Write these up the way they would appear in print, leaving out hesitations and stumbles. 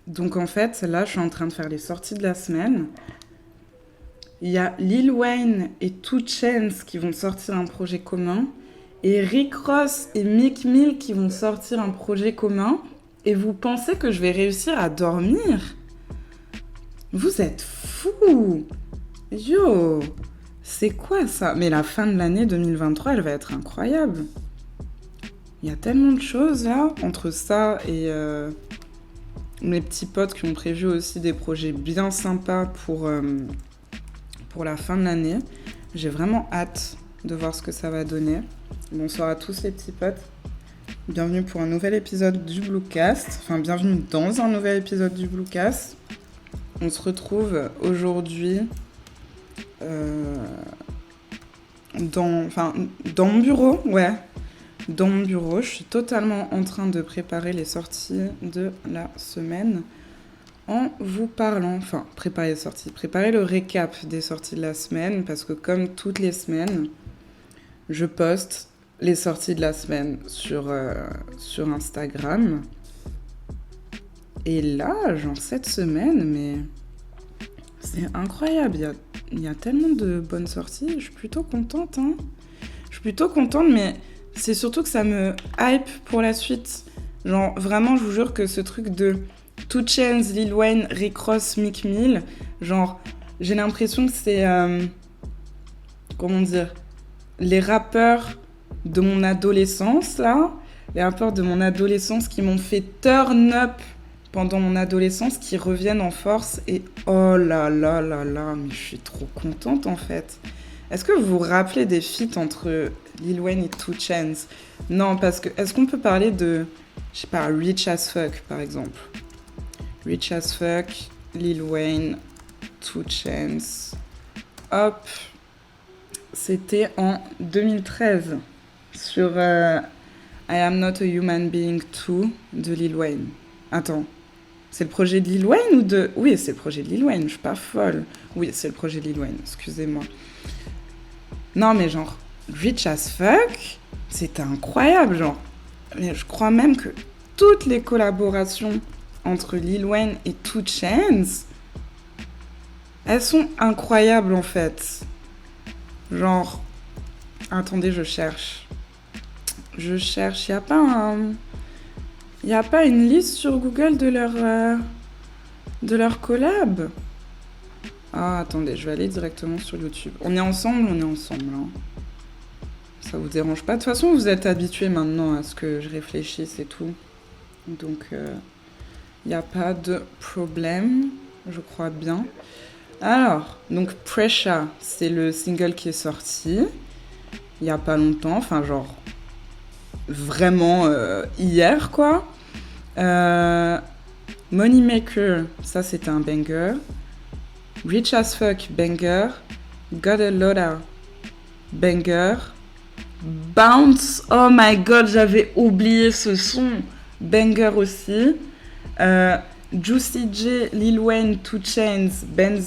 Donc en fait, là, je suis en train de faire les sorties de la semaine. Il y a Lil Wayne et 2 Chainz qui vont sortir un projet commun. Et Rick Ross et Meek Mill qui vont sortir un projet commun. Et vous pensez que je vais réussir à dormir? Vous êtes fous! Yo! C'est quoi ça? Mais la fin de l'année 2023, elle va être incroyable. Il y a tellement de choses là, entre ça et mes petits potes qui ont prévu aussi des projets bien sympas pour la fin de l'année. J'ai vraiment hâte de voir ce que ça va donner. Bonsoir à tous les petits potes. Bienvenue pour un nouvel épisode du Bluecast. Enfin, bienvenue dans un nouvel épisode du Bluecast. On se retrouve aujourd'hui dans mon bureau, ouais. Dans mon bureau, je suis totalement en train de préparer les sorties de la semaine en vous parlant, enfin, préparer les sorties, préparer le récap des sorties de la semaine, parce que comme toutes les semaines, je poste les sorties de la semaine sur Instagram. Et là, genre cette semaine, mais c'est incroyable, il y a tellement de bonnes sorties, je suis plutôt contente, hein. Je suis plutôt contente, mais c'est surtout que ça me hype pour la suite. Genre, vraiment, je vous jure que ce truc de 2 Chainz, Lil Wayne, Rick Ross, Meek Mill, genre, j'ai l'impression que c'est... comment dire? Les rappeurs de mon adolescence, là. Les rappeurs de mon adolescence qui m'ont fait turn up pendant mon adolescence, qui reviennent en force. Et oh là là là là, mais je suis trop contente, en fait. Est-ce que vous vous rappelez des feats entre Lil Wayne et 2 Chainz? Non, parce que est-ce qu'on peut parler de, je sais pas, Rich as Fuck par exemple? Rich as Fuck, Lil Wayne, 2 Chainz. Hop, c'était en 2013 sur I Am Not a Human Being 2 de Lil Wayne. Attends, c'est le projet de Lil Wayne ou de... Oui, c'est le projet de Lil Wayne, je suis pas folle. Oui, c'est le projet de Lil Wayne, excusez-moi. Non, mais genre, Rich as Fuck, c'était incroyable, genre. Mais je crois même que toutes les collaborations entre Lil Wayne et 2 Chainz, elles sont incroyables en fait. Genre, attendez, je cherche. Y a pas une liste sur Google de leur collab? Ah, attendez, je vais aller directement sur YouTube. On est ensemble, hein. Ça vous dérange pas? De toute façon, vous êtes habitués maintenant à ce que je réfléchisse et tout. Donc, il n'y a pas de problème, je crois bien. Alors, donc Pressure, c'est le single qui est sorti il n'y a pas longtemps, enfin genre vraiment hier quoi. Moneymaker, ça c'était un banger. Rich as Fuck, banger. Got a Lotta, banger. Bounce, oh my god, j'avais oublié ce son. Banger aussi. Juicy J, Lil Wayne, 2 Chainz, Ben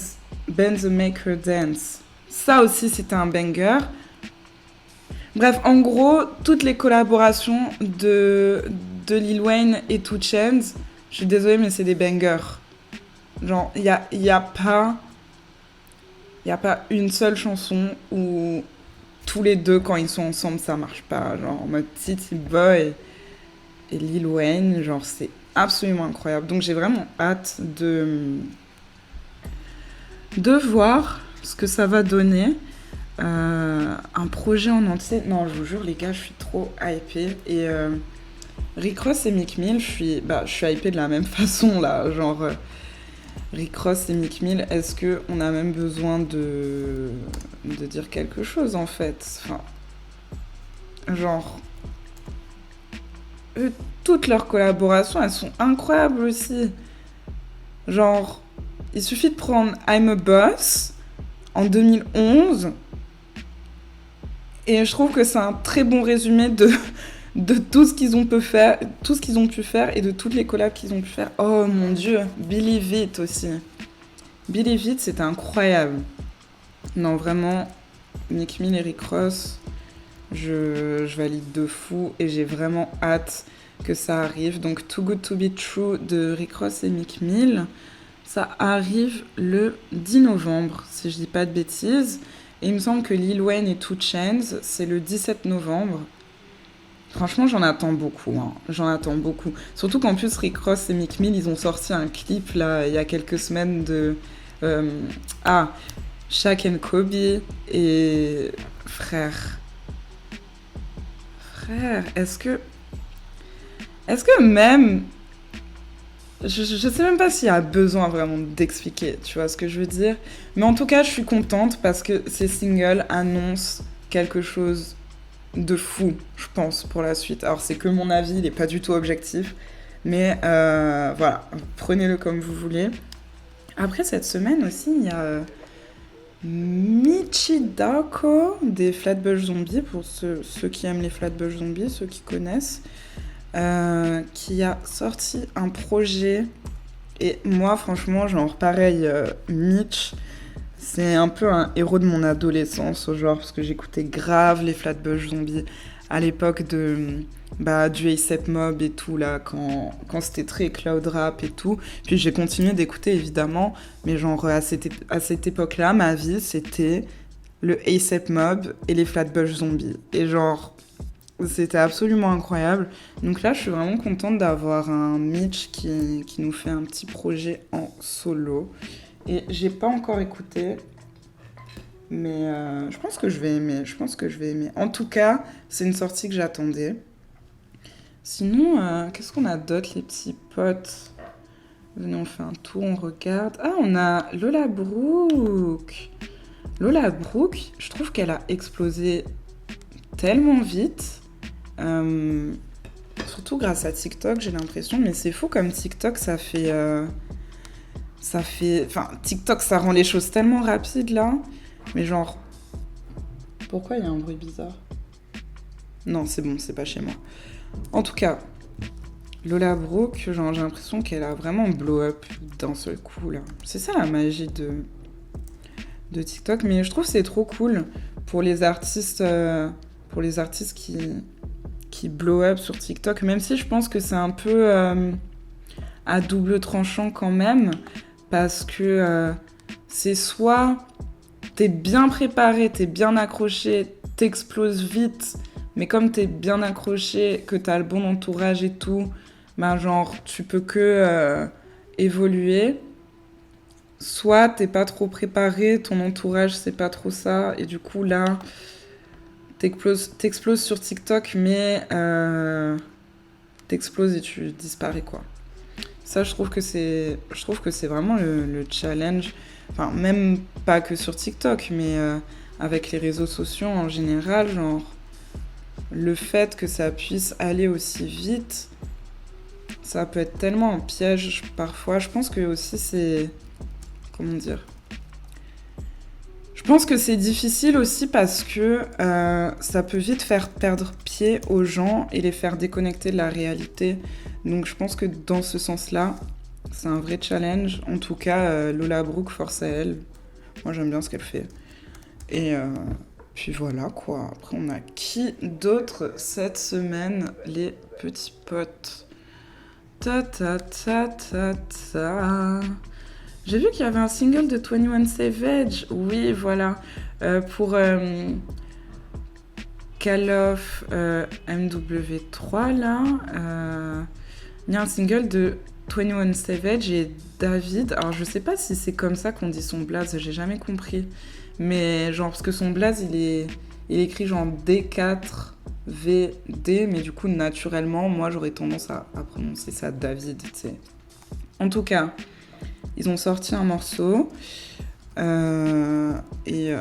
the Maker Dance. Ça aussi, c'était un banger. Bref, en gros, toutes les collaborations de Lil Wayne et 2 Chainz, je suis désolée, mais c'est des bangers. Genre, y a pas une seule chanson où tous les deux, quand ils sont ensemble, ça marche pas. Genre, en mode Titi Boy et Lil Wayne, genre, c'est absolument incroyable. Donc, j'ai vraiment hâte de voir ce que ça va donner. Un projet en entier. Non, je vous jure, les gars, je suis trop hypée. Et Rick Ross et Meek Mill, je suis hypée de la même façon, là. Genre, Rick Ross et Meek Mill, est-ce qu'on a même besoin de dire quelque chose, en fait? Enfin, genre, toutes leurs collaborations, elles sont incroyables aussi. Genre, il suffit de prendre I'm a Boss en 2011 et je trouve que c'est un très bon résumé de tout ce qu'ils ont pu faire, et de toutes les collabs qu'ils ont pu faire. Oh mon dieu, Believe It aussi. Believe It, c'était incroyable. Non, vraiment, Meek Mill et Rick Ross, je valide de fou et j'ai vraiment hâte que ça arrive. Donc Too Good To Be True de Rick Ross et Meek Mill, ça arrive le 10 novembre, si je dis pas de bêtises. Et il me semble que Lil Wayne et 2 Chainz, c'est le 17 novembre. Franchement, j'en attends beaucoup, hein. J'en attends beaucoup. Surtout qu'en plus, Rick Ross et Meek Mill, ils ont sorti un clip, là, il y a quelques semaines de... euh, ah, Shaq and Kobe. Et... Frère, est-ce que... Est-ce que même... Je sais même pas s'il y a besoin vraiment d'expliquer, tu vois ce que je veux dire. Mais en tout cas, je suis contente parce que ces singles annoncent quelque chose de fou, je pense, pour la suite. Alors, c'est que mon avis, il est pas du tout objectif. Mais voilà, prenez-le comme vous voulez. Après, cette semaine aussi, il y a Michidako des Flatbush Zombies, pour ceux qui aiment les Flatbush Zombies, ceux qui connaissent. Qui a sorti un projet. Et moi, franchement, genre, pareil, Mitch, c'est un peu un héros de mon adolescence, genre, parce que j'écoutais grave les Flatbush Zombies à l'époque du A$AP Mob et tout, là, quand c'était très cloud rap et tout. Puis j'ai continué d'écouter, évidemment, mais genre, à cette époque-là, ma vie, c'était le A$AP Mob et les Flatbush Zombies. Et genre... C'était absolument incroyable. Donc là, je suis vraiment contente d'avoir un Mitch qui nous fait un petit projet en solo. Et j'ai pas encore écouté, mais je pense que je vais aimer. En tout cas, c'est une sortie que j'attendais. Sinon, qu'est-ce qu'on a d'autre, les petits potes? Venez, on fait un tour, on regarde. Ah, on a Lola Brooke. Lola Brooke, je trouve qu'elle a explosé tellement vite. Surtout grâce à TikTok, j'ai l'impression, mais c'est fou comme TikTok, ça fait... Enfin, TikTok, ça rend les choses tellement rapides, là. Mais genre... Pourquoi il y a un bruit bizarre? Non, c'est bon, c'est pas chez moi. En tout cas, Lola Brooke, genre, j'ai l'impression qu'elle a vraiment blow up d'un seul coup, là. C'est ça la magie de TikTok, mais je trouve que c'est trop cool pour les artistes qui blow up sur TikTok, même si je pense que c'est un peu à double tranchant quand même, parce que c'est soit t'es bien préparé, t'es bien accroché, t'exploses vite, mais comme t'es bien accroché, que t'as le bon entourage et tout, ben genre tu peux que évoluer. Soit t'es pas trop préparé, ton entourage c'est pas trop ça, et du coup là... T'exploses sur TikTok, mais t'exploses et tu disparais, quoi. Ça, je trouve que c'est vraiment le challenge. Enfin, même pas que sur TikTok, mais avec les réseaux sociaux en général, genre, le fait que ça puisse aller aussi vite, ça peut être tellement un piège parfois. Je pense que aussi c'est... Comment dire ? Je pense que c'est difficile aussi parce que ça peut vite faire perdre pied aux gens et les faire déconnecter de la réalité. Donc je pense que dans ce sens-là, c'est un vrai challenge. En tout cas, Lola Brooke, force à elle. Moi, j'aime bien ce qu'elle fait. Et puis voilà, quoi. Après, on a qui d'autre cette semaine? Les petits potes. Ta ta ta ta ta... J'ai vu qu'il y avait un single de 21 Savage. Oui, voilà. Pour Call of MW3, là. Il y a un single de 21 Savage et David. Alors, je sais pas si c'est comme ça qu'on dit son blaze. J'ai jamais compris. Mais genre, parce que son blaze, il est écrit genre D4VD. Mais du coup, naturellement, moi, j'aurais tendance à prononcer ça David, tu sais. En tout cas... Ils ont sorti un morceau et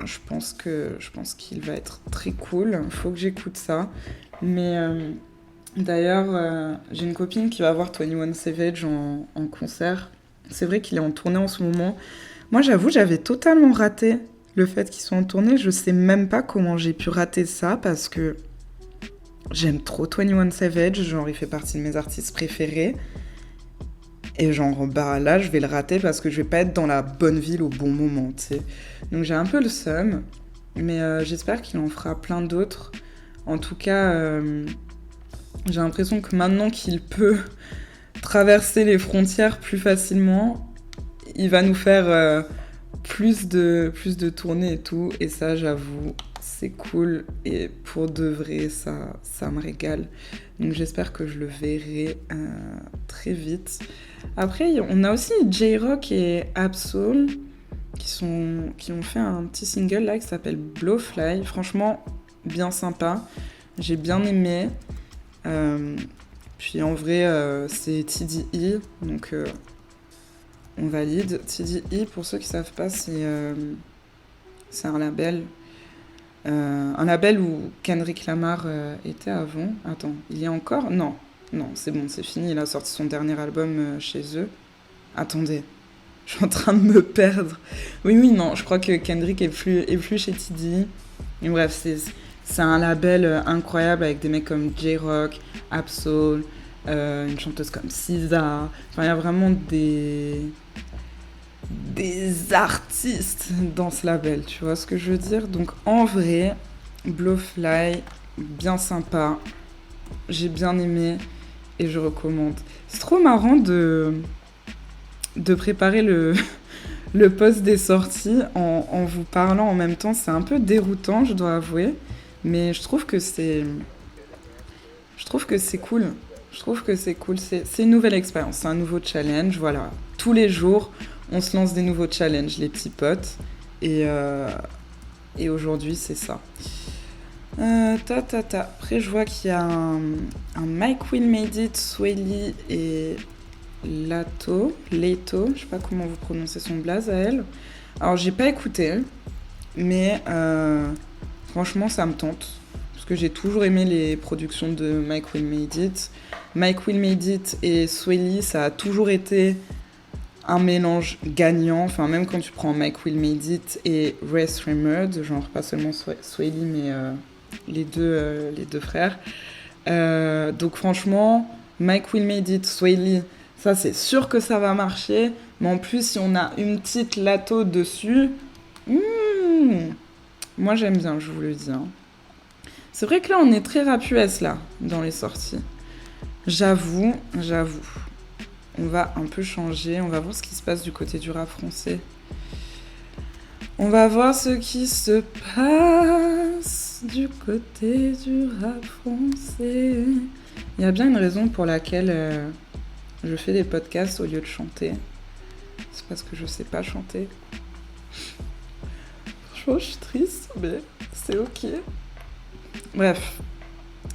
je pense qu'il va être très cool. Il faut que j'écoute ça. Mais d'ailleurs, j'ai une copine qui va voir 21 Savage en concert. C'est vrai qu'il est en tournée en ce moment. Moi, j'avoue, j'avais totalement raté le fait qu'il soit en tournée. Je sais même pas comment j'ai pu rater ça parce que j'aime trop 21 Savage. Genre, il fait partie de mes artistes préférés. Et genre, bah là, je vais le rater parce que je vais pas être dans la bonne ville au bon moment, tu sais. Donc j'ai un peu le seum, mais j'espère qu'il en fera plein d'autres. En tout cas, J'ai l'impression que maintenant qu'il peut traverser les frontières plus facilement, il va nous faire plus de tournées et tout. Et ça, j'avoue, c'est cool. Et pour de vrai, ça me régale. Donc j'espère que je le verrai très vite. Après, on a aussi J-Rock et Absol qui ont fait un petit single là qui s'appelle Blowfly. Franchement, bien sympa. J'ai bien aimé. Puis en vrai, c'est TDE, donc on valide. TDE, pour ceux qui savent pas, c'est un label. Un label où Kendrick Lamar était avant. Attends, il y a encore? Non, c'est bon, c'est fini. Il a sorti son dernier album chez eux. Attendez, je suis en train de me perdre. Oui, non, je crois que Kendrick est plus chez TDE. Et bref, c'est un label incroyable avec des mecs comme J-Rock, Absol, une chanteuse comme SZA. Enfin, il y a vraiment des artistes dans ce label, tu vois ce que je veux dire? Donc en vrai, Blowfly, bien sympa, j'ai bien aimé et je recommande. C'est trop marrant de préparer le post des sorties en vous parlant en même temps. C'est un peu déroutant, je dois avouer, mais je trouve que c'est cool. Je trouve que c'est cool. C'est une nouvelle expérience, c'est un nouveau challenge. Voilà, tous les jours, on se lance des nouveaux challenges, les petits potes. Et aujourd'hui, c'est ça. Après, je vois qu'il y a un Mike Will Made It, Swelly et Leto, je sais pas comment vous prononcez son blaze à elle. Alors, j'ai pas écouté, mais franchement, ça me tente. Parce que j'ai toujours aimé les productions de Mike Will Made It. Mike Will Made It et Swelly, ça a toujours été un mélange gagnant. Enfin, même quand tu prends Mike Will Made It et Ray Shremmerd, genre pas seulement Swelly, mais les deux frères. Donc franchement, Mike Will Made It, Swelly, ça c'est sûr que ça va marcher. Mais en plus, si on a une petite Lato dessus, moi j'aime bien, je vous le dis. Hein. C'est vrai que là, on est très rap US là, dans les sorties. J'avoue. On va un peu changer, on va voir ce qui se passe du côté du rap français. On va voir ce qui se passe du côté du rap français. Il y a bien une raison pour laquelle je fais des podcasts au lieu de chanter. C'est parce que je sais pas chanter. Franchement, je suis triste, mais c'est ok. Bref,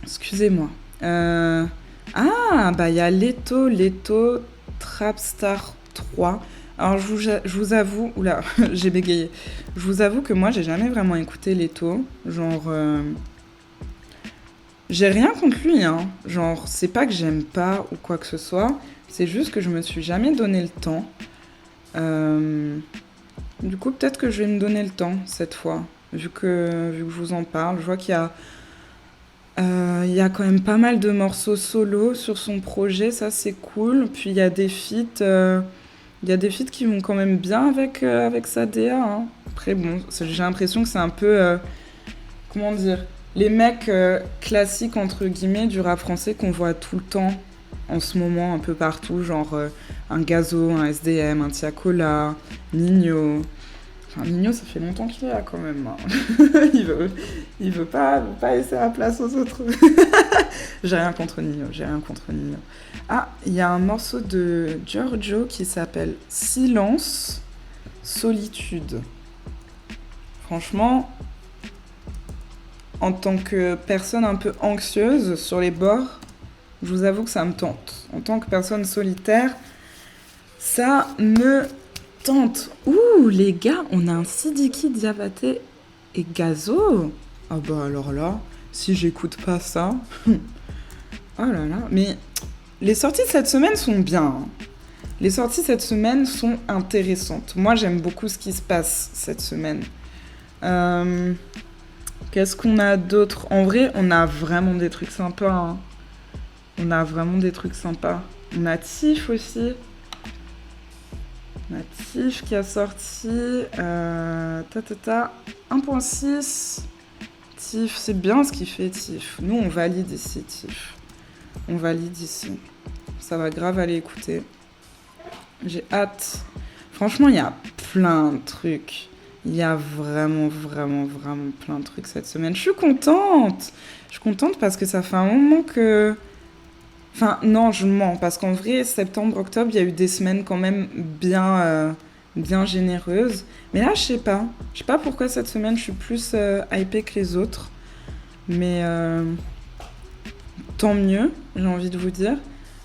excusez-moi. Il y a Leto Trapstar 3. Alors, je vous avoue... Oula, j'ai bégayé. Je vous avoue que moi, j'ai jamais vraiment écouté Leto. Genre... j'ai rien contre lui, hein. Genre, c'est pas que j'aime pas ou quoi que ce soit. C'est juste que je me suis jamais donné le temps. Du coup, peut-être que je vais me donner le temps cette fois. Vu que je vous en parle. Je vois qu'il y a... Il y a quand même pas mal de morceaux solo sur son projet, ça c'est cool. Puis il y a des feats qui vont quand même bien avec sa DA. Hein. Après bon, j'ai l'impression que c'est un peu, comment dire, les mecs classiques entre guillemets du rap français qu'on voit tout le temps en ce moment un peu partout, genre un Gazo, un SDM, un Tiakola, Nino. Enfin, Nino, ça fait longtemps qu'il est là quand même. Hein. il veut pas laisser la place aux autres. J'ai rien contre Nino. Ah, il y a un morceau de Giorgio qui s'appelle Silence, Solitude. Franchement, en tant que personne un peu anxieuse sur les bords, je vous avoue que ça me tente. En tant que personne solitaire, ça me tente. Ouh, les gars, on a un Sidiki Diabaté et Gazo. Ah bah alors là, si j'écoute pas ça... Oh là là, mais les sorties de cette semaine sont bien. Hein. Les sorties cette semaine sont intéressantes. Moi, j'aime beaucoup ce qui se passe cette semaine. Qu'est-ce qu'on a d'autre? En vrai, on a vraiment des trucs sympas. Hein. On a On a Tiff aussi. Tiff qui a sorti 1.6. Tiff, c'est bien ce qu'il fait, Tiff. Nous, on valide ici, Tiff. on valide ici. Ça va grave aller écouter. J'ai hâte. Franchement, il y a plein de trucs. Il y a vraiment, vraiment, vraiment plein de trucs cette semaine. Je suis contente. Je suis contente parce que ça fait un moment que... Enfin, non, je mens. Parce qu'en vrai, septembre, octobre, il y a eu des semaines quand même bien généreuses. Mais là, je sais pas. Je sais pas pourquoi cette semaine, je suis plus hypée que les autres. Mais tant mieux, j'ai envie de vous dire.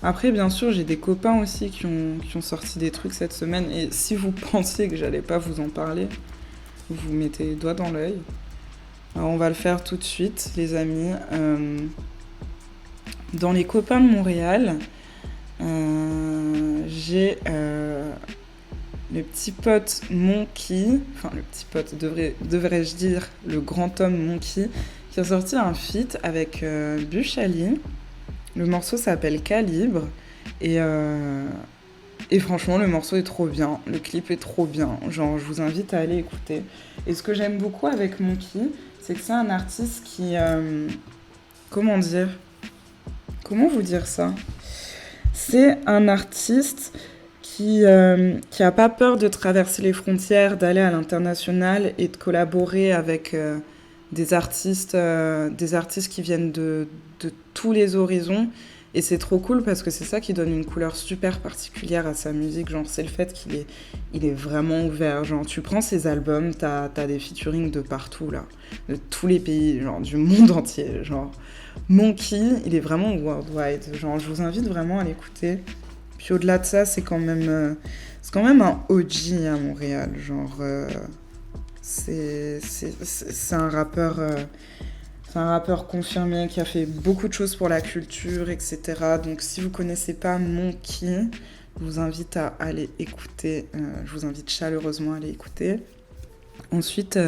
Après, bien sûr, j'ai des copains aussi qui ont sorti des trucs cette semaine. Et si vous pensiez que j'allais pas vous en parler, vous mettez les doigts dans l'œil. Alors, on va le faire tout de suite, les amis. Dans les copains de Montréal, j'ai le petit pote Monkey, enfin le petit pote, devrais-je dire le grand homme Monkey, qui a sorti un feat avec Bush Ali. Le morceau s'appelle Calibre et franchement le morceau est trop bien, le clip est trop bien, genre je vous invite à aller écouter. Et ce que j'aime beaucoup avec Monkey, c'est que c'est un artiste qui... comment vous dire ça? C'est un artiste qui a pas peur de traverser les frontières, d'aller à l'international et de collaborer avec des artistes qui viennent de tous les horizons. Et c'est trop cool parce que c'est ça qui donne une couleur super particulière à sa musique. Genre, c'est le fait qu'il est vraiment ouvert. Genre, tu prends ses albums, t'as des featuring de partout, là. De tous les pays, genre, du monde entier. Genre, Monkey, il est vraiment worldwide. Genre, je vous invite vraiment à l'écouter. Puis au-delà de ça, c'est quand même un OG à Montréal. Genre, c'est un rappeur... c'est un rappeur confirmé qui a fait beaucoup de choses pour la culture, etc. Donc si vous connaissez pas Monkey, je vous invite à aller écouter. Je vous invite chaleureusement à aller écouter. Ensuite,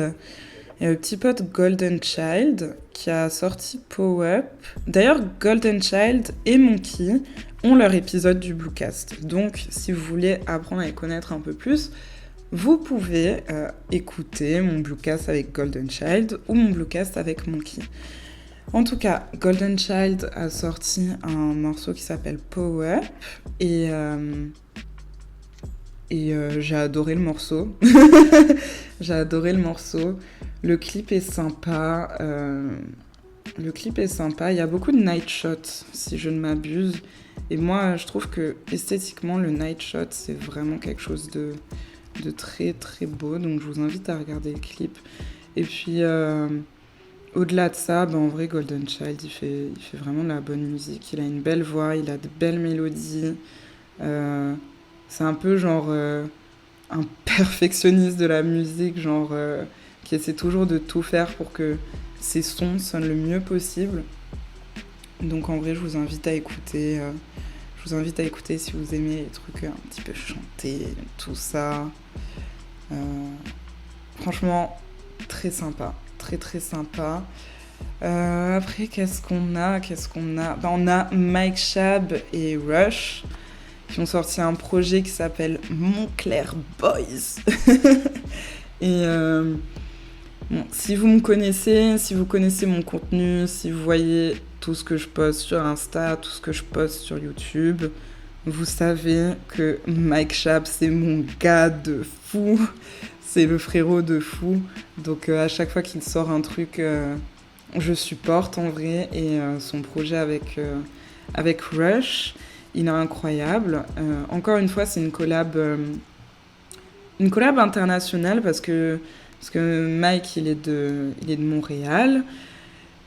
il y a le petit pote Golden Child qui a sorti Pow Up. D'ailleurs, Golden Child et Monkey ont leur épisode du Bluecast. Donc si vous voulez apprendre à les connaître un peu plus, vous pouvez écouter mon Bluecast avec Golden Child ou mon Bluecast avec Monkey. En tout cas, Golden Child a sorti un morceau qui s'appelle Pow Up et j'ai adoré le morceau. J'ai adoré le morceau. Le clip est sympa. Il y a beaucoup de night shots, si je ne m'abuse. Et moi, je trouve que esthétiquement, le night shot, c'est vraiment quelque chose de très très beau, donc je vous invite à regarder le clip. Et puis au-delà de ça, en vrai Golden Child il fait vraiment de la bonne musique, il a une belle voix, il a de belles mélodies, c'est un peu genre un perfectionniste de la musique, genre qui essaie toujours de tout faire pour que ses sons sonnent le mieux possible. Donc en vrai je vous invite à écouter. Je vous invite à écouter si vous aimez les trucs un petit peu chantés, tout ça. Franchement, très sympa. Très très sympa. Après, qu'est-ce qu'on a on a Mike Shab et Rush qui ont sorti un projet qui s'appelle Montclair Boys. Et bon, si vous me connaissez, si vous connaissez mon contenu, si vous voyez tout ce que je poste sur Insta, tout ce que je poste sur YouTube, vous savez que Mike Shab, c'est mon gars de fou. C'est le frérot de fou. Donc à chaque fois qu'il sort un truc, je supporte en vrai. Et son projet avec Rush, il est incroyable. Encore une fois, c'est une collab internationale parce que Mike, il est de Montréal.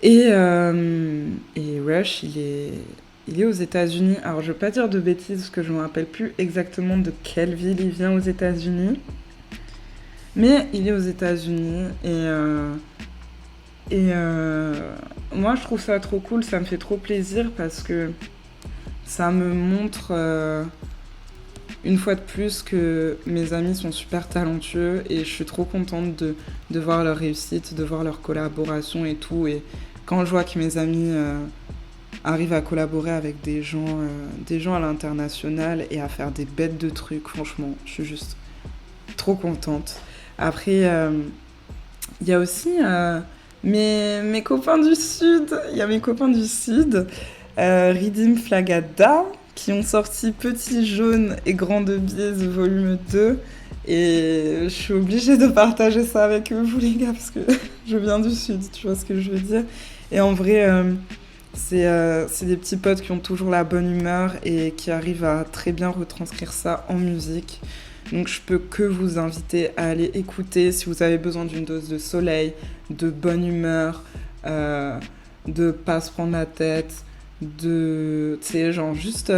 Et Rush, il est aux États-Unis. Alors, je ne vais pas dire de bêtises parce que je ne me rappelle plus exactement de quelle ville il vient aux États-Unis. Mais il est aux États-Unis. Et moi, je trouve ça trop cool. Ça me fait trop plaisir parce que ça me montre une fois de plus que mes amis sont super talentueux. Et je suis trop contente de voir leur réussite, de voir leur collaboration et tout. Et quand je vois que mes amis arrivent à collaborer avec des gens à l'international et à faire des bêtes de trucs, franchement, je suis juste trop contente. Après, il y a aussi mes copains du Sud. Il y a mes copains du Sud. Redeem Flagada, qui ont sorti Petit Jaune et Grande Bise volume 2. Et je suis obligée de partager ça avec vous, les gars, parce que je viens du Sud, tu vois ce que je veux dire. Et en vrai, c'est des petits potes qui ont toujours la bonne humeur et qui arrivent à très bien retranscrire ça en musique. Donc je peux que vous inviter à aller écouter si vous avez besoin d'une dose de soleil, de bonne humeur, de pas se prendre la tête, de... Tu sais, genre juste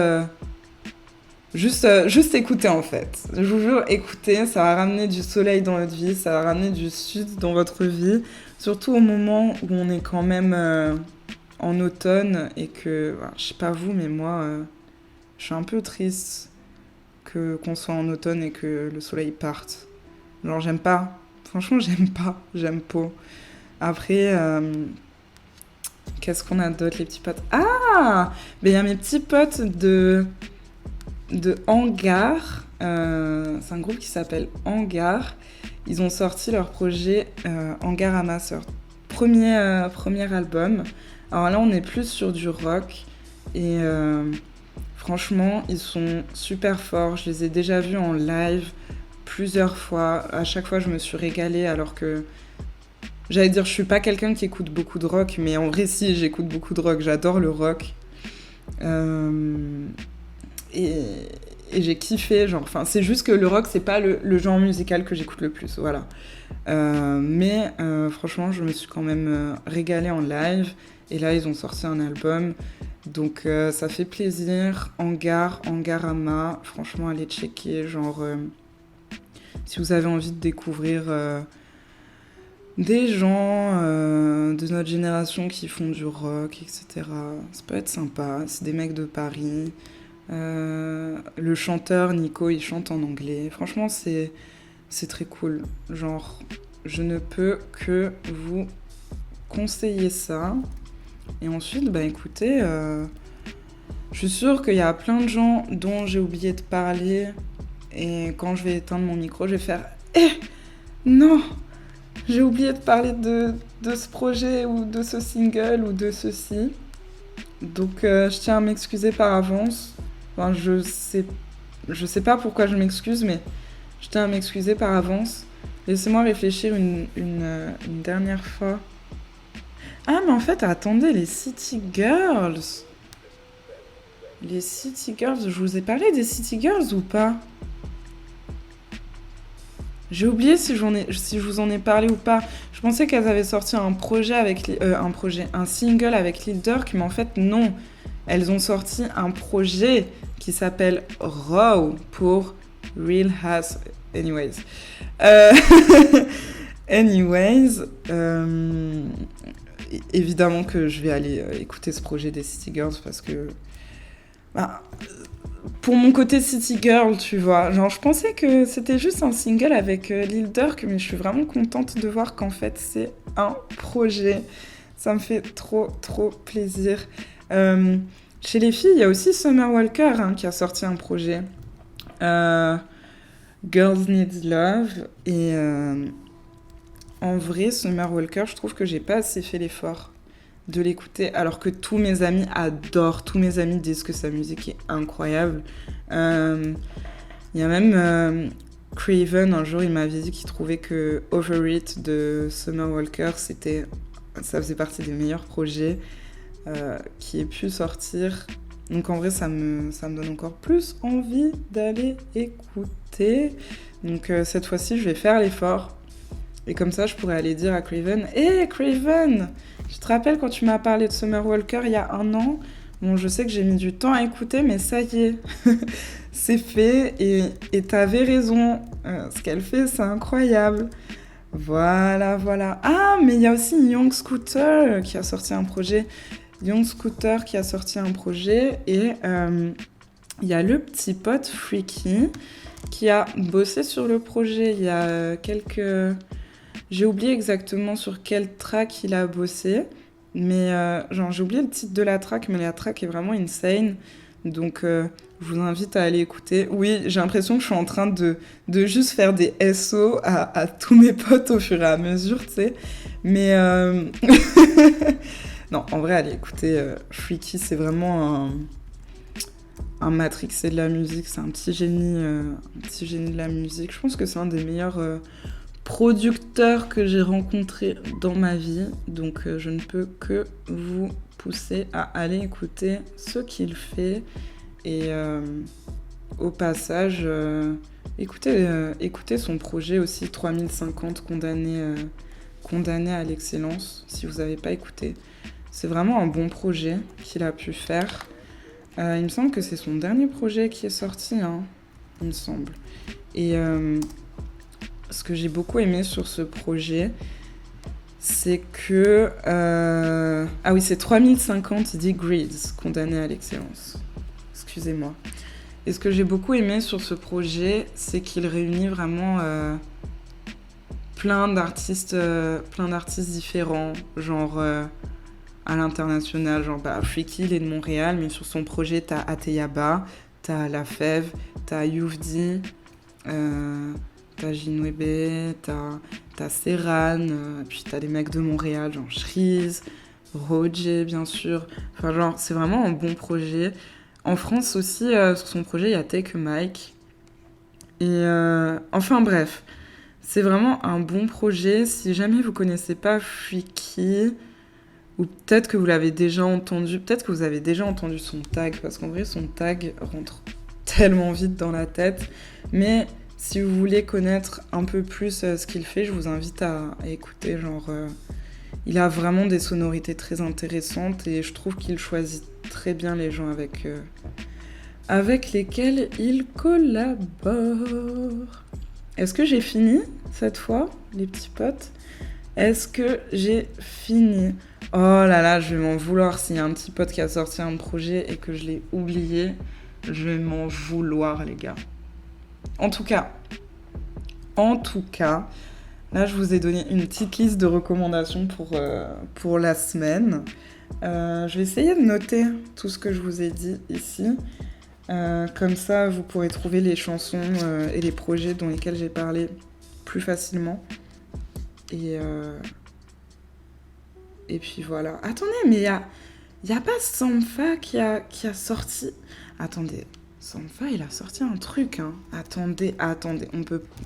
écouter en fait. Je vous jure, écoutez, ça va ramener du soleil dans votre vie, ça va ramener du sud dans votre vie. Surtout au moment où on est quand même en automne et que, je sais pas vous, mais moi, je suis un peu triste qu'on soit en automne et que le soleil parte. Genre, j'aime pas. Franchement, j'aime pas. J'aime pas. Après, qu'est-ce qu'on a d'autre, les petits potes? Ah! Ben, il y a mes petits potes de Hangar. C'est un groupe qui s'appelle Hangar. Ils ont sorti leur projet Hangar Amasseur. Premier album. Alors là, on est plus sur du rock. Et franchement, ils sont super forts. Je les ai déjà vus en live plusieurs fois. À chaque fois, je me suis régalée alors que... J'allais dire, je suis pas quelqu'un qui écoute beaucoup de rock, mais en vrai, si, j'écoute beaucoup de rock. J'adore le rock. Et j'ai kiffé, genre, enfin, c'est juste que le rock, c'est pas le genre musical que j'écoute le plus, voilà. Mais franchement, je me suis quand même régalée en live. Et là, ils ont sorti un album. Donc, ça fait plaisir. Hangarama. Franchement, allez checker. Genre, si vous avez envie de découvrir des gens de notre génération qui font du rock, etc. Ça peut être sympa. C'est des mecs de Paris. Le chanteur Nico, il chante en anglais. Franchement, c'est très cool. Genre, je ne peux que vous conseiller ça. Et ensuite, bah écoutez, je suis sûre qu'il y a plein de gens dont j'ai oublié de parler. Et quand je vais éteindre mon micro, je vais faire « Eh non, j'ai oublié de parler de ce projet ou de ce single ou de ceci. » Donc, je tiens à m'excuser par avance. Enfin, je sais pas pourquoi je m'excuse, mais je tiens à m'excuser par avance. Laissez-moi réfléchir une dernière fois. Ah, mais en fait, attendez, les City Girls. Les City Girls, je vous ai parlé des City Girls ou pas? J'ai oublié si je vous en ai parlé ou pas. Je pensais qu'elles avaient sorti un single avec Lil Durk, mais en fait, non. Elles ont sorti un projet qui s'appelle Raw pour Real House. Anyways. Évidemment que je vais aller écouter ce projet des City Girls parce que... pour mon côté City Girl, tu vois. Genre, je pensais que c'était juste un single avec Lil Durk, mais je suis vraiment contente de voir qu'en fait, c'est un projet. Ça me fait trop, trop plaisir. Chez les filles, il y a aussi Summer Walker qui a sorti un projet. Girls Need Love. Et en vrai, Summer Walker, je trouve que j'ai pas assez fait l'effort de l'écouter, alors que tous mes amis adorent, tous mes amis disent que sa musique est incroyable. Il y a même Craven, un jour, il m'avait dit qu'il trouvait que Over It de Summer Walker, ça faisait partie des meilleurs projets qui aient pu sortir. Donc en vrai, ça me donne encore plus envie d'aller écouter. Donc cette fois-ci, je vais faire l'effort. Et comme ça, je pourrais aller dire à Craven « Hey Craven, tu te rappelles quand tu m'as parlé de Summer Walker il y a 1 an ? Bon, je sais que j'ai mis du temps à écouter, mais ça y est, c'est fait. Et t'avais raison, ce qu'elle fait, c'est incroyable. » Voilà. Ah, mais il y a aussi Young Scooter qui a sorti un projet. Et il y a le petit pote Freaky qui a bossé sur le projet il y a quelques... J'ai oublié exactement sur quel track il a bossé, mais j'ai oublié le titre de la track, mais la track est vraiment insane. Donc, je vous invite à aller écouter. Oui, j'ai l'impression que je suis en train de juste faire des SO à tous mes potes au fur et à mesure, tu sais. Mais Non, en vrai, allez écoutez, Freaky, c'est vraiment un matrixé de la musique, c'est un petit génie de la musique. Je pense que c'est un des meilleurs producteur que j'ai rencontré dans ma vie, donc je ne peux que vous pousser à aller écouter ce qu'il fait et au passage écoutez son projet aussi 3050 condamné à l'excellence si vous n'avez pas écouté. C'est vraiment un bon projet qu'il a pu faire. Il me semble que c'est son dernier projet qui est sorti, hein, il me semble. Et ce que j'ai beaucoup aimé sur ce projet, c'est que... Ah oui, c'est 3050 degrees, condamné à l'excellence. Excusez-moi. Et ce que j'ai beaucoup aimé sur ce projet, c'est qu'il réunit vraiment plein d'artistes différents, genre à l'international, genre Freaky, il est de Montréal, mais sur son projet, t'as Ateyaba, t'as La Fève, t'as Youvdi, t'as Jinwebe, t'as Serran, puis t'as des mecs de Montréal, genre Shreeze, Roger, bien sûr. Enfin, genre, c'est vraiment un bon projet. En France aussi, sur son projet, il y a Take a Mike. Et enfin, bref, c'est vraiment un bon projet. Si jamais vous connaissez pas Freaky, ou peut-être que vous l'avez déjà entendu, peut-être que vous avez déjà entendu son tag, parce qu'en vrai, son tag rentre tellement vite dans la tête. Mais si vous voulez connaître un peu plus ce qu'il fait, je vous invite à écouter. Genre, il a vraiment des sonorités très intéressantes et je trouve qu'il choisit très bien les gens avec lesquels il collabore. Est-ce que j'ai fini cette fois, les petits potes ? Est-ce que j'ai fini ? Oh là là, je vais m'en vouloir s'il y a un petit pote qui a sorti un projet et que je l'ai oublié. Je vais m'en vouloir, les gars. En tout cas, là, je vous ai donné une petite liste de recommandations pour la semaine. Je vais essayer de noter tout ce que je vous ai dit ici. Comme ça, vous pourrez trouver les chansons et les projets dont lesquels j'ai parlé plus facilement. Et puis voilà. Attendez, mais il y a pas Sampha qui a sorti... Attendez, Sampha, il a sorti un truc, hein. Attendez.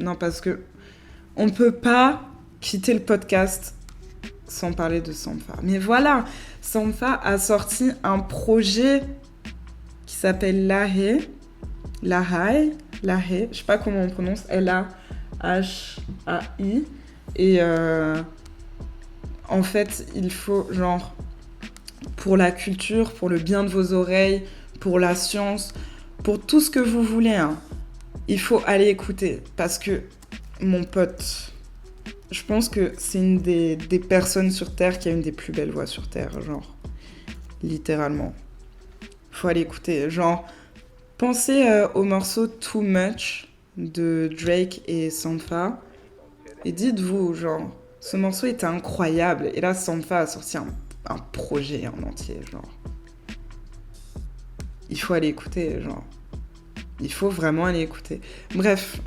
Non, parce que on peut pas quitter le podcast sans parler de Sampha. Mais voilà, Sampha a sorti un projet qui s'appelle Lahey, je sais pas comment on prononce, Lahai. Et en fait, il faut, genre, pour la culture, pour le bien de vos oreilles, pour la science, pour tout ce que vous voulez, hein, il faut aller écouter. Parce que, mon pote, je pense que c'est une des personnes sur Terre qui a une des plus belles voix sur Terre, genre, littéralement. Faut aller écouter. Genre, pensez au morceau Too Much de Drake et Sampha. Et dites-vous, genre, ce morceau était incroyable. Et là, Sampha a sorti un projet en entier, genre. Il faut aller écouter, genre. Il faut vraiment aller écouter. Bref.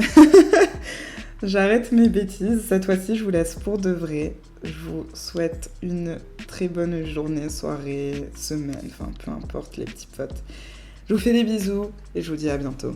J'arrête mes bêtises. Cette fois-ci, je vous laisse pour de vrai. Je vous souhaite une très bonne journée, soirée, semaine, enfin peu importe les petits potes. Je vous fais des bisous et je vous dis à bientôt.